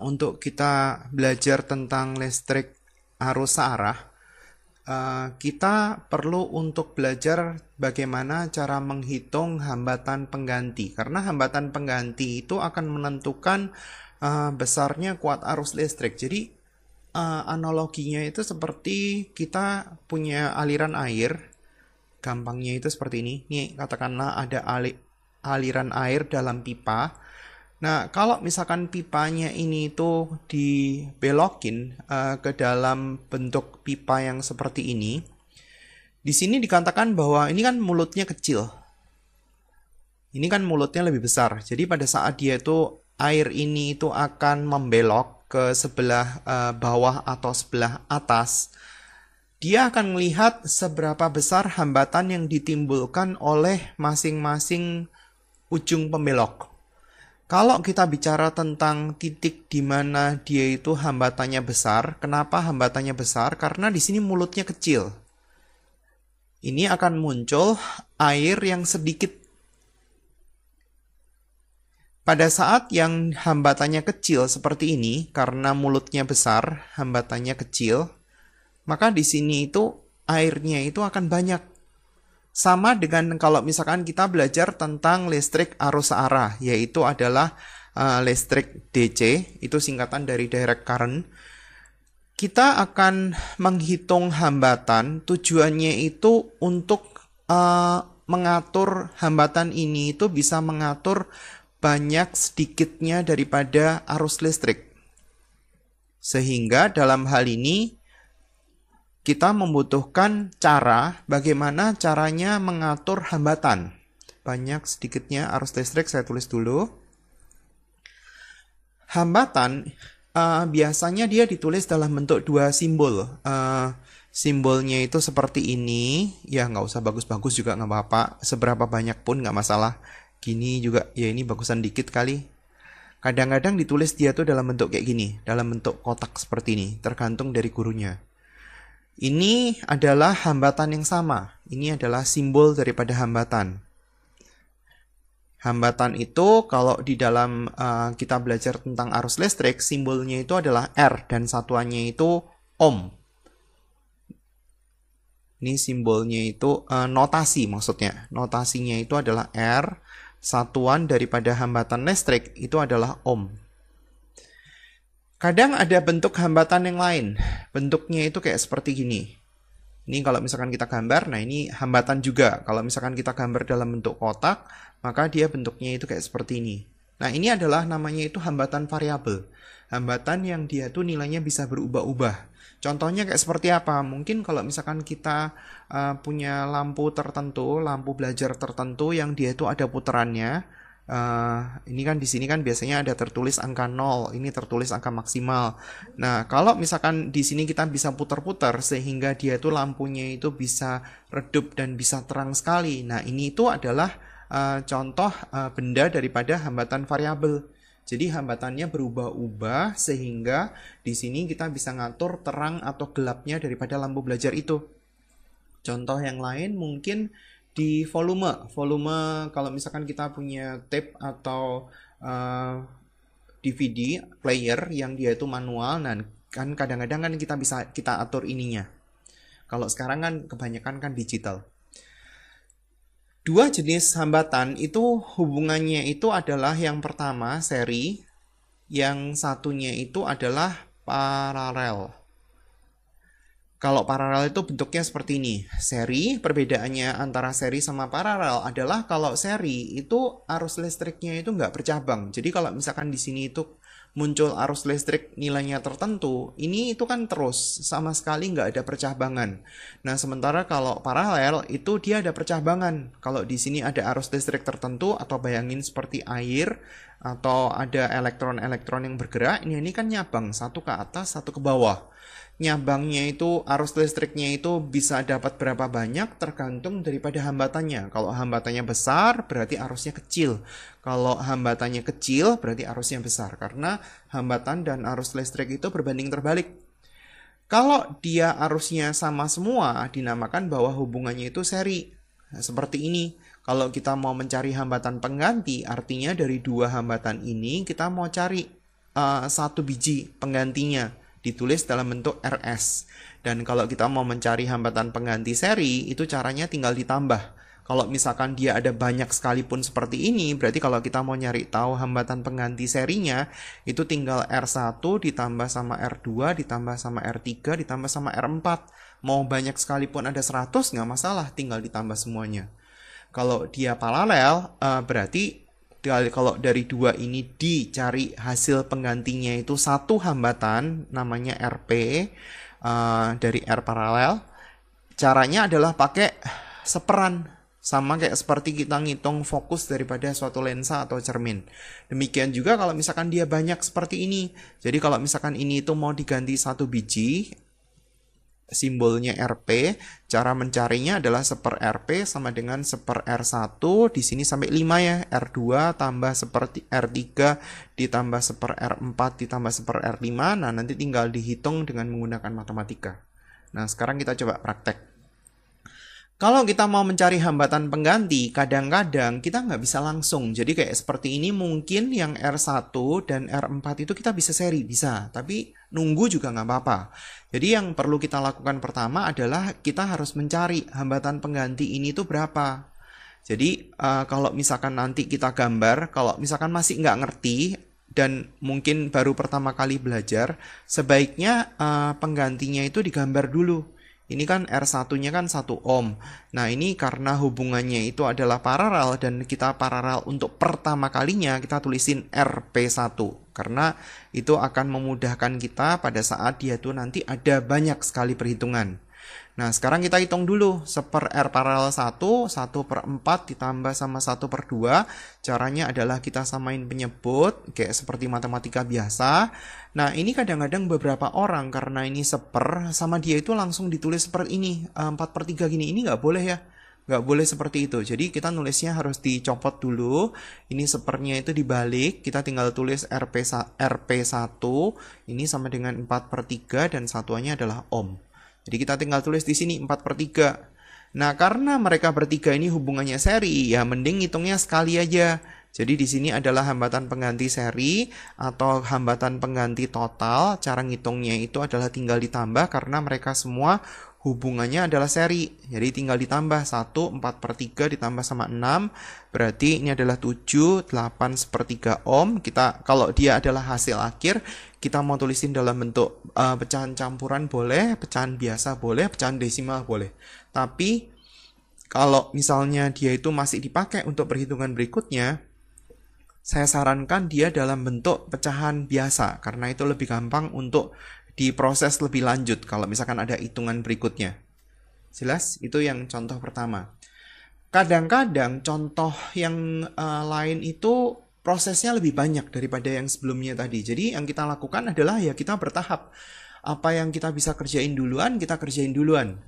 untuk kita belajar tentang listrik arus searah, kita perlu untuk belajar bagaimana cara menghitung hambatan pengganti. Karena hambatan pengganti itu akan menentukan besarnya kuat arus listrik. Jadi analoginya itu seperti kita punya aliran air. Gampangnya itu seperti ini. Nih katakanlah ada aliran air dalam pipa. Nah, kalau misalkan pipanya ini itu dibelokin ke dalam bentuk pipa yang seperti ini, di sini dikatakan bahwa ini kan mulutnya kecil. Ini kan mulutnya lebih besar. Jadi pada saat dia itu air ini itu akan membelok ke sebelah bawah atau sebelah atas, dia akan melihat seberapa besar hambatan yang ditimbulkan oleh masing-masing ujung pembelok. Kalau kita bicara tentang titik di mana dia itu hambatannya besar, kenapa hambatannya besar? Karena di sini mulutnya kecil. Ini akan muncul air yang sedikit. Pada saat yang hambatannya kecil seperti ini, karena mulutnya besar, hambatannya kecil, maka di sini itu airnya itu akan banyak. Sama dengan kalau misalkan kita belajar tentang listrik arus searah, yaitu adalah listrik DC, itu singkatan dari direct current. Kita akan menghitung hambatan, tujuannya itu untuk mengatur hambatan ini itu bisa mengatur banyak sedikitnya daripada arus listrik. Sehingga dalam hal ini kita membutuhkan cara bagaimana caranya mengatur hambatan. Banyak sedikitnya arus listrik, saya tulis dulu. Hambatan biasanya dia ditulis dalam bentuk dua simbol. Simbolnya itu seperti ini. Ya nggak usah bagus-bagus juga nggak apa-apa. Seberapa banyak pun nggak masalah. Gini juga, ya ini bagusan dikit kali. Kadang-kadang ditulis dia tuh dalam bentuk kayak gini. Dalam bentuk kotak seperti ini. Tergantung dari gurunya. Ini adalah hambatan yang sama. Ini adalah simbol daripada hambatan. Hambatan itu kalau di dalam kita belajar tentang arus listrik, simbolnya itu adalah R dan satuannya itu ohm. Ini simbolnya itu notasi maksudnya. Notasinya itu adalah R, satuan daripada hambatan listrik itu adalah ohm. Kadang ada bentuk hambatan yang lain. Bentuknya itu kayak seperti gini. Ini kalau misalkan kita gambar, nah ini hambatan juga. Kalau misalkan kita gambar dalam bentuk kotak, maka dia bentuknya itu kayak seperti ini. Nah ini adalah namanya itu hambatan variabel. Hambatan yang dia tuh nilainya bisa berubah-ubah. Contohnya kayak seperti apa? Mungkin kalau misalkan kita punya lampu tertentu, lampu belajar tertentu yang dia itu ada putarannya. Ini kan di sini kan biasanya ada tertulis angka 0, ini tertulis angka maksimal. Nah, kalau misalkan di sini kita bisa putar-putar sehingga dia itu lampunya itu bisa redup dan bisa terang sekali. Nah, ini itu adalah contoh benda daripada hambatan variabel. Jadi hambatannya berubah-ubah sehingga di sini kita bisa ngatur terang atau gelapnya daripada lampu belajar itu. Contoh yang lain mungkin di volume kalau misalkan kita punya tape atau DVD player yang dia itu manual, nah kan kadang-kadang kan kita bisa kita atur ininya. Kalau sekarang kan kebanyakan kan digital. Dua jenis hambatan itu hubungannya itu adalah yang pertama seri, yang satunya itu adalah paralel. Kalau paralel itu bentuknya seperti ini. Seri, perbedaannya antara seri sama paralel adalah kalau seri itu arus listriknya itu nggak bercabang. Jadi kalau misalkan di sini itu muncul arus listrik nilainya tertentu, ini itu kan terus, sama sekali nggak ada percabangan. Nah, sementara kalau paralel itu dia ada percabangan. Kalau di sini ada arus listrik tertentu, atau bayangin seperti air, atau ada elektron-elektron yang bergerak, ini kan nyabang, satu ke atas, satu ke bawah. Nyabangnya itu, arus listriknya itu bisa dapat berapa banyak tergantung daripada hambatannya. Kalau hambatannya besar berarti arusnya kecil. Kalau hambatannya kecil berarti arusnya besar. Karena hambatan dan arus listrik itu berbanding terbalik. Kalau dia arusnya sama semua, dinamakan bahwa hubungannya itu seri. Nah, seperti ini. Kalau kita mau mencari hambatan pengganti, artinya dari dua hambatan ini kita mau cari satu biji penggantinya, ditulis dalam bentuk RS. Dan kalau kita mau mencari hambatan pengganti seri, itu caranya tinggal ditambah. Kalau misalkan dia ada banyak sekalipun seperti ini, berarti kalau kita mau nyari tahu hambatan pengganti serinya, itu tinggal R1 ditambah sama R2, ditambah sama R3, ditambah sama R4. Mau banyak sekalipun ada 100, nggak masalah, tinggal ditambah semuanya. Kalau dia paralel, berarti kalau dari dua ini dicari hasil penggantinya itu satu hambatan, namanya RP, dari R paralel. Caranya adalah pakai seperan. Sama kayak seperti kita ngitung fokus daripada suatu lensa atau cermin. Demikian juga kalau misalkan dia banyak seperti ini. Jadi kalau misalkan ini itu mau diganti satu biji, simbolnya RP, cara mencarinya adalah seper RP sama dengan seper R1, di sini sampai 5 ya, R2 tambah seperti R3 ditambah seper R4 ditambah seper R5. Nah, nanti tinggal dihitung dengan menggunakan matematika. Nah, sekarang kita coba praktek. Kalau kita mau mencari hambatan pengganti, kadang-kadang kita nggak bisa langsung. Jadi kayak seperti ini mungkin yang R1 dan R4 itu kita bisa seri, bisa. Tapi nunggu juga nggak apa-apa. Jadi yang perlu kita lakukan pertama adalah kita harus mencari hambatan pengganti ini tuh berapa. Jadi kalau misalkan nanti kita gambar, kalau misalkan masih nggak ngerti, dan mungkin baru pertama kali belajar, sebaiknya penggantinya itu digambar dulu. Ini kan R1-nya kan 1 ohm. Nah, ini karena hubungannya itu adalah paralel dan kita paralel untuk pertama kalinya, kita tulisin RP1. Karena itu akan memudahkan kita pada saat dia tuh nanti ada banyak sekali perhitungan. Nah, sekarang kita hitung dulu. Seper R paralel 1, 1/4 ditambah sama 1/2. Caranya adalah kita samain penyebut, kayak seperti matematika biasa. Nah, ini kadang-kadang beberapa orang, karena ini seper, sama dia itu langsung ditulis seperti ini. 4/3 gini, ini nggak boleh ya. Nggak boleh seperti itu. Jadi kita nulisnya harus dicopot dulu. Ini sepernya itu dibalik. Kita tinggal tulis RP1. Ini sama dengan 4/3 dan satuannya adalah ohm. Jadi kita tinggal tulis di sini 4/3. Nah, karena mereka bertiga ini hubungannya seri, ya mending hitungnya sekali aja. Jadi di sini adalah hambatan pengganti seri atau hambatan pengganti total. Cara ngitungnya itu adalah tinggal ditambah karena mereka semua hubungannya adalah seri. Jadi tinggal ditambah 1, 4/3 ditambah sama 6. Berarti ini adalah 7, 8/3 ohm. Kita, kalau dia adalah hasil akhir, kita mau tulisin dalam bentuk pecahan campuran boleh, pecahan biasa boleh, pecahan desimal boleh. Tapi kalau misalnya dia itu masih dipakai untuk perhitungan berikutnya, saya sarankan dia dalam bentuk pecahan biasa, karena itu lebih gampang untuk diproses lebih lanjut kalau misalkan ada hitungan berikutnya. Jelas? Itu yang contoh pertama. Kadang-kadang contoh yang lain itu prosesnya lebih banyak daripada yang sebelumnya tadi. Jadi yang kita lakukan adalah ya kita bertahap. Apa yang kita bisa kerjain duluan, kita kerjain duluan.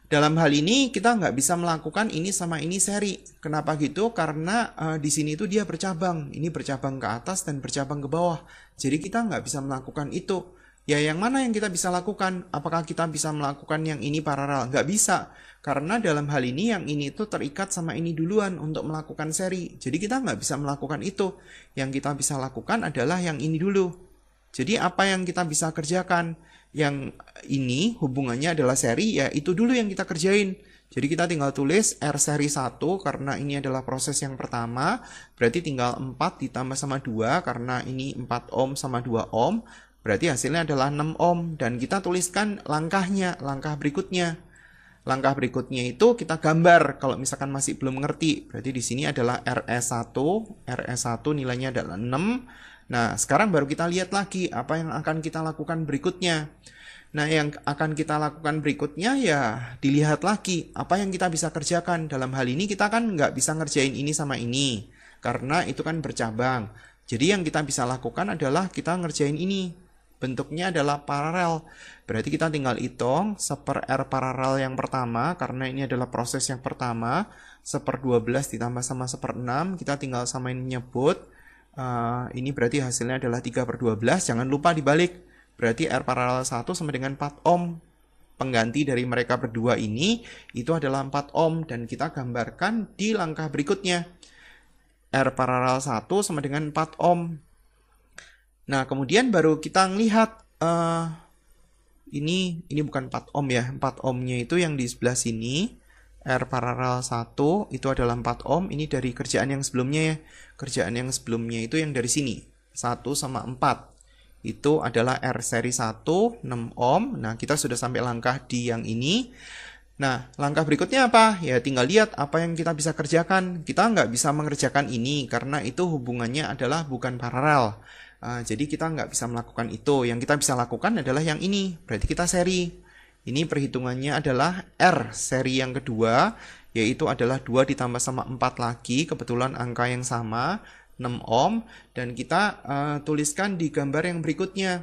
Dalam hal ini kita nggak bisa melakukan ini sama ini seri. Kenapa gitu? Karena di sini itu dia bercabang. Ini bercabang ke atas dan bercabang ke bawah. Jadi kita nggak bisa melakukan itu. Ya yang mana yang kita bisa lakukan? Apakah kita bisa melakukan yang ini paralel? Nggak bisa. Karena dalam hal ini yang ini itu terikat sama ini duluan untuk melakukan seri. Jadi kita nggak bisa melakukan itu. Yang kita bisa lakukan adalah yang ini dulu. Jadi apa yang kita bisa kerjakan? Yang ini hubungannya adalah seri, ya itu dulu yang kita kerjain. Jadi kita tinggal tulis R seri 1 karena ini adalah proses yang pertama. Berarti tinggal 4 ditambah sama 2 karena ini 4 ohm sama 2 ohm. Berarti hasilnya adalah 6 ohm. Dan kita tuliskan langkahnya, langkah berikutnya. Langkah berikutnya itu kita gambar kalau misalkan masih belum ngerti. Berarti di sini adalah RS1. RS1 nilainya adalah 6. Nah, sekarang baru kita lihat lagi apa yang akan kita lakukan berikutnya. Nah, yang akan kita lakukan berikutnya ya dilihat lagi apa yang kita bisa kerjakan. Dalam hal ini kita kan nggak bisa ngerjain ini sama ini. Karena itu kan bercabang. Jadi yang kita bisa lakukan adalah kita ngerjain ini. Bentuknya adalah paralel. Berarti kita tinggal hitung seper R paralel yang pertama. Karena ini adalah proses yang pertama. Seper 12 ditambah sama seper 6. Kita tinggal samain menyebut. Ini berarti hasilnya adalah 3/12. Jangan lupa dibalik. Berarti R paralel 1 sama dengan 4 ohm. Pengganti dari mereka berdua ini itu adalah 4 ohm. Dan kita gambarkan di langkah berikutnya. R paralel 1 sama dengan 4 ohm. Nah, kemudian baru kita ngelihat ini bukan 4 ohm ya. 4 ohmnya itu yang di sebelah sini. R paralel 1 itu adalah 4 ohm. Ini dari kerjaan yang sebelumnya ya. Kerjaan yang sebelumnya itu yang dari sini. 1 sama 4. Itu adalah R seri 1, 6 ohm. Nah, kita sudah sampai langkah di yang ini. Nah, langkah berikutnya apa? Ya, tinggal lihat apa yang kita bisa kerjakan. Kita nggak bisa mengerjakan ini, karena itu hubungannya adalah bukan paralel. Jadi kita nggak bisa melakukan itu. Yang kita bisa lakukan adalah yang ini. Berarti kita seri. Ini perhitungannya adalah R seri yang kedua, yaitu adalah 2 ditambah sama 4 lagi. Kebetulan angka yang sama, 6 ohm. Dan kita tuliskan di gambar yang berikutnya.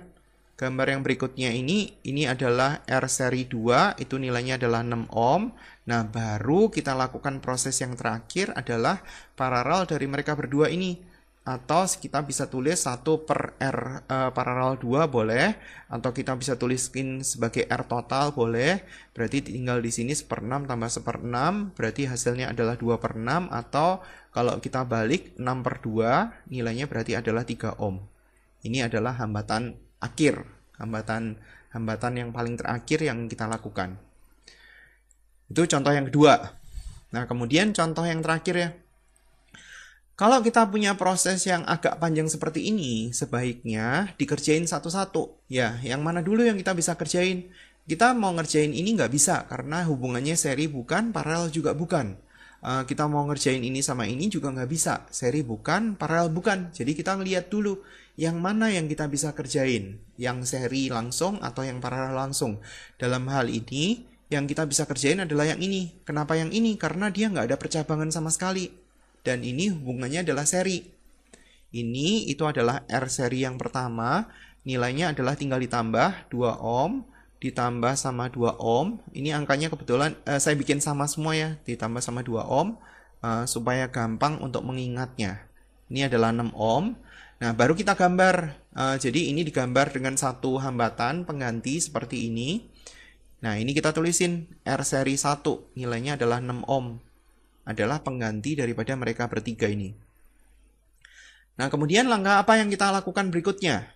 Gambar yang berikutnya ini adalah R seri 2, itu nilainya adalah 6 ohm. Nah, baru kita lakukan proses yang terakhir adalah paralel dari mereka berdua ini. Atau kita bisa tulis 1 per R paralel 2 boleh. Atau kita bisa tuliskan sebagai R total boleh. Berarti tinggal di sini 1/6 tambah 1/6. Berarti hasilnya adalah 2 per 6. Atau kalau kita balik 6 per 2, nilainya berarti adalah 3 ohm. Ini adalah hambatan akhir, hambatan yang paling terakhir yang kita lakukan. Itu contoh yang kedua. Nah, kemudian contoh yang terakhir ya. Kalau kita punya proses yang agak panjang seperti ini, sebaiknya dikerjain satu-satu. Ya, yang mana dulu yang kita bisa kerjain? Kita mau ngerjain ini nggak bisa, karena hubungannya seri bukan, paralel juga bukan. Kita mau ngerjain ini sama ini juga nggak bisa. Seri bukan, paralel bukan. Jadi kita ngeliat dulu yang mana yang kita bisa kerjain. Yang seri langsung atau yang paralel langsung. Dalam hal ini, yang kita bisa kerjain adalah yang ini. Kenapa yang ini? Karena dia nggak ada percabangan sama sekali. Dan ini hubungannya adalah seri. Ini itu adalah R seri yang pertama. Nilainya adalah tinggal ditambah 2 ohm. Ditambah sama 2 ohm. Ini angkanya kebetulan saya bikin sama semua ya. Ditambah sama 2 ohm. Supaya gampang untuk mengingatnya. Ini adalah 6 ohm. Nah, baru kita gambar. Jadi ini digambar dengan satu hambatan pengganti seperti ini. Nah, ini kita tulisin R seri 1. Nilainya adalah 6 ohm. Adalah pengganti daripada mereka bertiga ini. Nah, kemudian langkah apa yang kita lakukan berikutnya?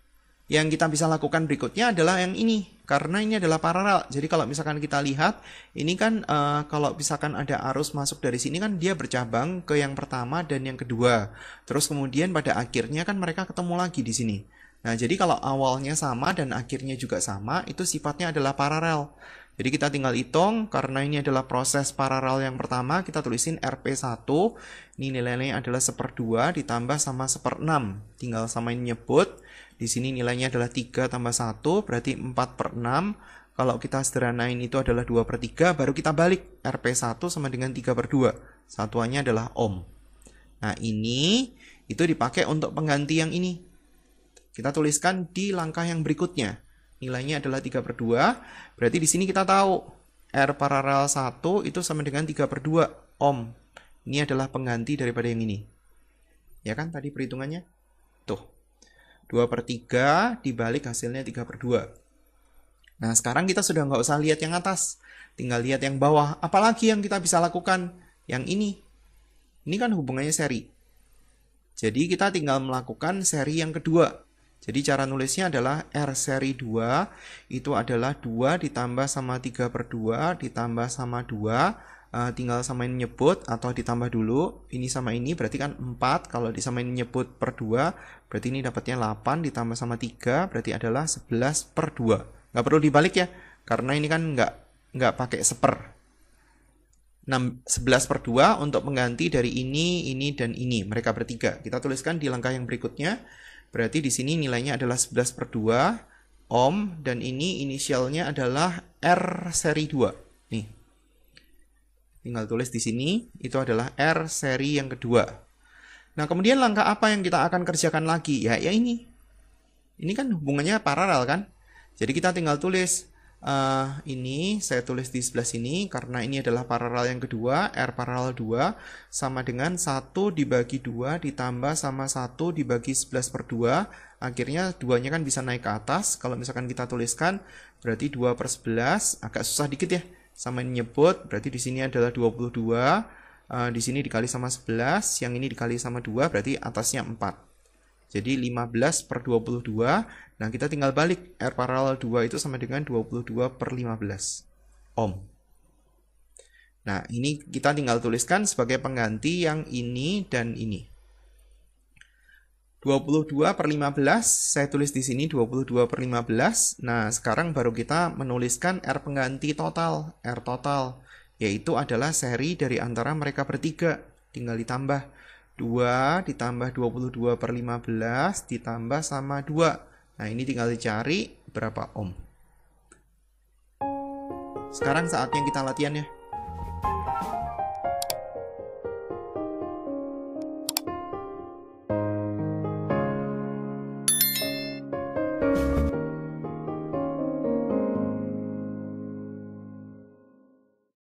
Yang kita bisa lakukan berikutnya adalah yang ini. Karena ini adalah paralel. Jadi kalau misalkan kita lihat, ini kan kalau misalkan ada arus masuk dari sini kan dia bercabang ke yang pertama dan yang kedua. Terus kemudian pada akhirnya kan mereka ketemu lagi di sini. Nah, jadi kalau awalnya sama dan akhirnya juga sama, itu sifatnya adalah paralel. Jadi kita tinggal hitung, karena ini adalah proses paralel yang pertama, kita tulisin RP1. Ini nilainya adalah 1/2 ditambah sama 1/6. Tinggal samain nyebut. Di sini nilainya adalah 3 tambah 1, berarti 4/6. Kalau kita sederhanain itu adalah 2/3, baru kita balik. RP1 sama dengan 3/2. Satuannya adalah ohm. Nah, ini itu dipakai untuk pengganti yang ini. Kita tuliskan di langkah yang berikutnya. Nilainya adalah 3/2. Berarti di sini kita tahu R paralel 1 itu sama dengan 3/2 ohm. Ini adalah pengganti daripada yang ini. Ya kan tadi perhitungannya? Tuh. 2/3 dibalik hasilnya 3/2. Nah, sekarang kita sudah nggak usah lihat yang atas. Tinggal lihat yang bawah. Apalagi yang kita bisa lakukan? Yang ini. Ini kan hubungannya seri. Jadi kita tinggal melakukan seri yang kedua. Jadi cara nulisnya adalah R seri 2 itu adalah 2 ditambah sama 3/2 ditambah sama 2. Tinggal samain nyebut atau ditambah dulu. Ini sama ini berarti kan 4. Kalau disamain nyebut per 2 berarti ini dapatnya 8 ditambah sama 3 berarti adalah 11/2. Nggak perlu dibalik ya, karena ini kan nggak pakai seper. 11/2 untuk pengganti dari ini, dan ini. Mereka bertiga. Kita tuliskan di langkah yang berikutnya. Berarti di sini nilainya adalah 11/2 ohm. Dan ini inisialnya adalah R seri 2. Nih. Tinggal tulis di sini. Itu adalah R seri yang kedua. Nah, kemudian langkah apa yang kita akan kerjakan lagi? Ya ini. Ini kan hubungannya paralel kan? Jadi kita tinggal tulis. Ini saya tulis di sebelah sini karena ini adalah paralel yang kedua. R paralel 2 sama dengan 1 dibagi 2 ditambah sama 1 dibagi 11/2. Akhirnya 2-nya kan bisa naik ke atas. Kalau misalkan kita tuliskan berarti 2/11. Agak susah dikit ya. Sama nyebut berarti di sini adalah 22. Di sini dikali sama 11. Yang ini dikali sama 2 berarti atasnya 4. Jadi 15 per 22. Nah, kita tinggal balik. R paralel 2 itu sama dengan 22 per 15 ohm. Nah, ini kita tinggal tuliskan sebagai pengganti yang ini dan ini. 22 per 15, saya tulis di sini 22 per 15. Nah, sekarang baru kita menuliskan R pengganti total, R total, yaitu adalah seri dari antara mereka bertiga. Tinggal ditambah 2 ditambah 22 per 15 ditambah sama 2. Nah, ini tinggal dicari berapa ohm. Sekarang saatnya kita latihan ya.